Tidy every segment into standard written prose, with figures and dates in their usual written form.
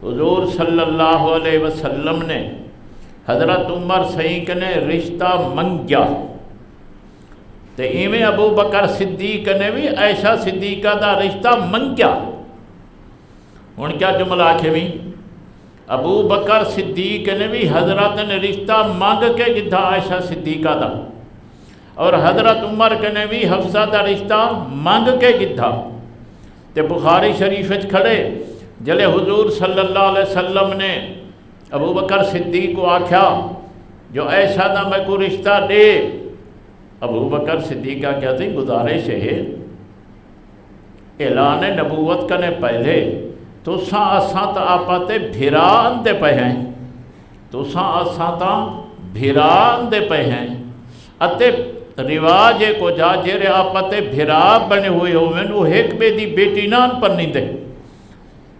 حضور صلی اللہ علیہ وسلم نے حضرت عمر سہیں کنے رشتہ منگیا تے ایویں ابو بکر صدیق نے بھی عائشہ صدیقہ دا رشتہ منگیا۔ ہن کیا جملہ آکھے بھی ابو بکر صدیق نے بھی حضرت نے رشتہ مانگ کے گدھا عائشہ صدیقہ دا، اور حضرت عمر نے بھی حفصہ دا رشتہ مانگ کے گدھا۔ تے بخاری شریف کھڑے جلے حضور صلی اللہ علیہ وسلم نے ابو بکر صدیق کو آکھیا جو عائشہ دا میں کو رشتہ دے، ابو بکر صدیق کا کہتے ہیں گزارش ہے اعلان نبوت کنے پہلے تو اساں تا آپاتے بھیرا اندے پہ ہیں، تو اساں تا بھیرا اندے پہ ہیں، اتے رواج کو جا جیرے آپاتے بھیرا بنے ہوئے ہوئے وہ ایک بے دی بیٹی نان پر نہیں دے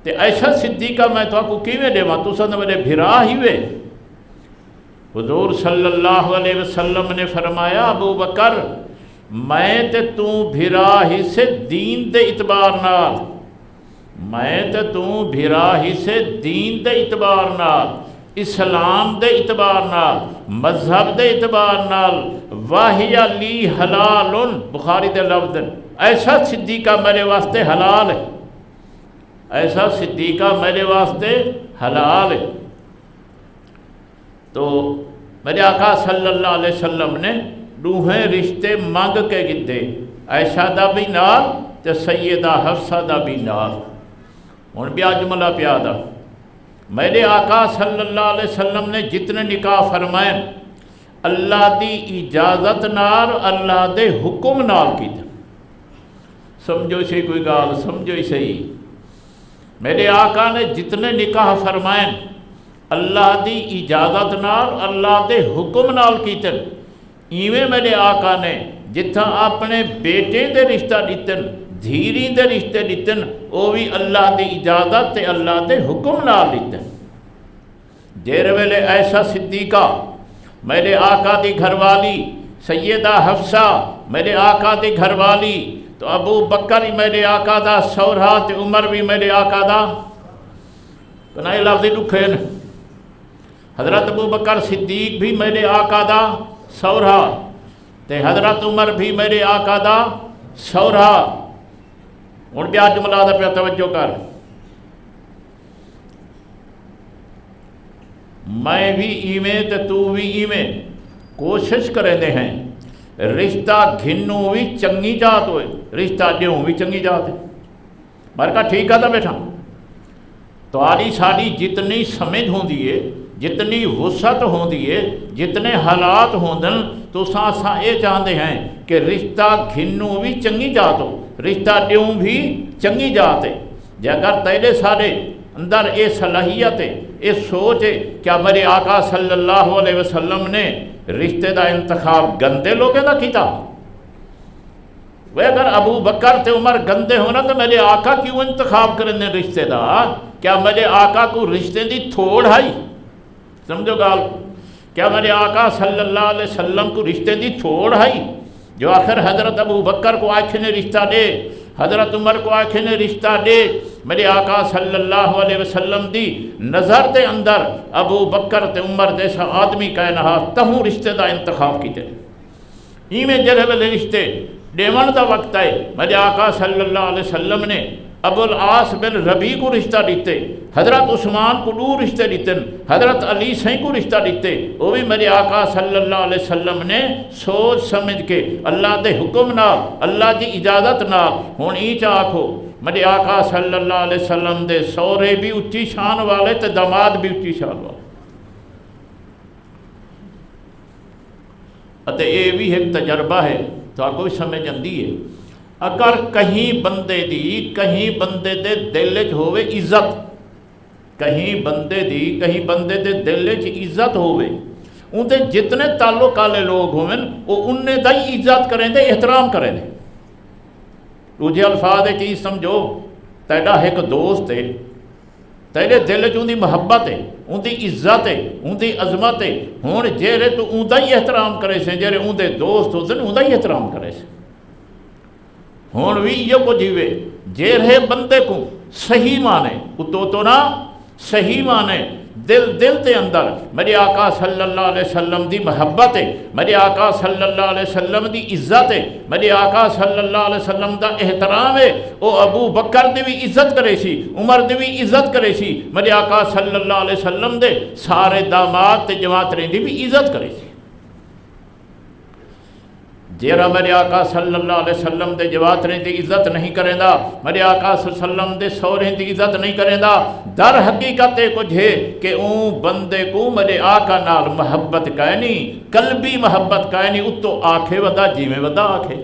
تے عائشہ صدیقہ میں تو آپ کو کیویں دے ماں تو سن میرے بھیرا ہی وے۔ حضور صلی اللہ علیہ وسلم نے فرمایا ابو بکر میں تے تو بھیرا ہی سے دین دے اعتبار نال، میں تے تو بھیرا ہی سے دین دے اعتبار نال، اسلام دے اعتبار نال، مذہب دے اعتبار نال، واہی لی حلال، بخاری دے لفظ ایسا صدیقہ میرے واسطے حلال ہے، ایسا صدیقہ میرے واسطے حلال ہے۔ تو میرے آقا صلی اللہ علیہ وسلم نے دوہیں رشتے مانگ کے گدے، عائشہ دا بھی نال تے سیدہ حفصہ دا بھی نال۔ ہن بھی جملہ پیادا میرے آقا صلی اللہ علیہ وسلم نے جتنے نکاح فرمائے اللہ دی اجازت نال، اللہ دے حکم نال کیتے۔ سمجھو سی کوئی گال، سمجھو صحیح، میرے آقا نے جتنے نکاح فرمائے اللہ دی اجازت نال، اللہ دے حکم نال کیتن۔ ایویں میرے آقا نے جتھا اپنے بیٹے دے رشتہ دیتن، دھیری دے رشتے دیتن، وہ بھی اللہ دی اجازت تے اللہ دے حکم نال دیتن۔ جیر ویلے عائشہ صدیقہ میرے آقا دی گھر والی، سیدہ حفصہ میرے آقا دی گھر والی، تو ابو بکر میرے آقا دا سورہ تے عمر بھی میرے آقا دا کنائی لفظی دکھے نا، حضرت ابو بکر صدیق بھی میرے آقا دا سورہ تے حضرت عمر بھی میرے آقا دا سورہ۔ ہن بیا جملہ دا پہ توجہ کر، میں بھی ایویں تے تو بھی ایویں کوشش کریں دے ہیں رشتہ گھنوں بھی چنگی جات ہوئے، رشتہ دیوں بھی چنگی جات ہے۔ میں کہا ٹھیک ہے بیٹھا، تو آلی ساری جتنی سمجھ ہوں دیئے، جتنی وسعت ہوں دیئے، جتنے حالات ہوں دن، تو ساں اے چاہتے ہیں کہ رشتہ گھنوں بھی چنگی جات ہو، رشتہ دیوں بھی چنگی جات ہے۔ جے اگر تیرے سارے اندر اے صلاحیت ہے، اے سوچ ہے، کیا میرے آقا صلی اللہ علیہ وسلم نے رشتے دا انتخاب گندے لوگیں دا کیتا؟ وہ اگر ابو بکر تے عمر گندے ہونا تو میرے آقا کیوں انتخاب کرنے رشتے دا؟ کیا میرے آقا کو رشتے دی تھوڑ آئی؟ سمجھو گال، کیا میرے آقا صلی اللہ علیہ وسلم کو رشتے دی تھوڑ آئی جو آخر حضرت ابو بکر کو آنکھیں نے رشتہ دے، حضرت عمر کو آنکھیں نے رشتہ دے؟ میرے آقا صلی اللہ علیہ وسلم دی نظر دے اندر ابو بکر تے عمر جیسا آدمی کہنا تہوں رشتے دا انتخاب کیتے۔ ایمیں جرہ والے رشتے دیون دا وقت ہے، میرے آقا صلی اللہ علیہ وسلم نے ابو العاص بن ربیع کو رشتہ دیتے، حضرت عثمان کو دو رشتے دیتے، حضرت علی سہیں کو رشتہ دیتے، وہ بھی میرے آقا صلی اللہ علیہ وسلم نے سوچ سمجھ کے اللہ دے حکم نال، اللہ دی اجازت نال۔ ہون ایچ آکھو میرے آقا صلی اللہ علیہ وسلم دے سورے بھی اچھی شان والے تے داماد بھی اچھی شان والے، اتے اے بھی ایک تجربہ ہے تو آپ کو سمجھ اندی ہے۔ اگر کہیں بندے دی، کہیں بندے دے دل چ ہوئے عزت، کہیں بندے دی، کہیں بندے دے دل چ عزت ہوئے، ان دے جتنے تعلق والے لوگ ہوئے وہ انہیں دا ہی عزت کریں دے، احترام کریں دے۔ دوجے الفاظ چیز سمجھو، تیرا ایک دوست ہے، تیرے دل چ ان دی محبت ہے، ان دی عزت ہے، ان دی عظمت ہے، ہون جیرے تو ان دا ہی احترام کرے سے، جیرے ان دے دوست ہوتے ہیں ان دا ہی احترام کرے سے۔ ہون بھی یہ کو جیوے جیرے بندے کو صحیح مانے اتو تو نہ صحیح معنی دل تے اندر میرے آقا صلی اللہ علیہ وسلم دی محبت ہے، میرے آقا صلی اللہ علیہ وسلم دی عزت ہے، میرے آقا صلی اللہ علیہ وسلم دا احترام ہے۔ او ابو بکر دی بھی عزت کرے سی، عمر دی بھی عزت کرے سی، میرے آقا صلی اللہ علیہ وسلم دے سارے داماد تے جماعتیں دی بھی عزت کرے سی۔ جیرا میرے آقا صلی اللہ علیہ وسلم دے جواتریں دی عزت نہیں کریں دا، میرے آقا صلی اللہ علیہ وسلم دے سوریں دی عزت نہیں کریں دا، در حقیقت کچھ ہے کہ اون بندے کو میرے آقا نال محبت کہنی، قلبی محبت کہنی، اتو آکھے ودا جی میں ودا آکھے۔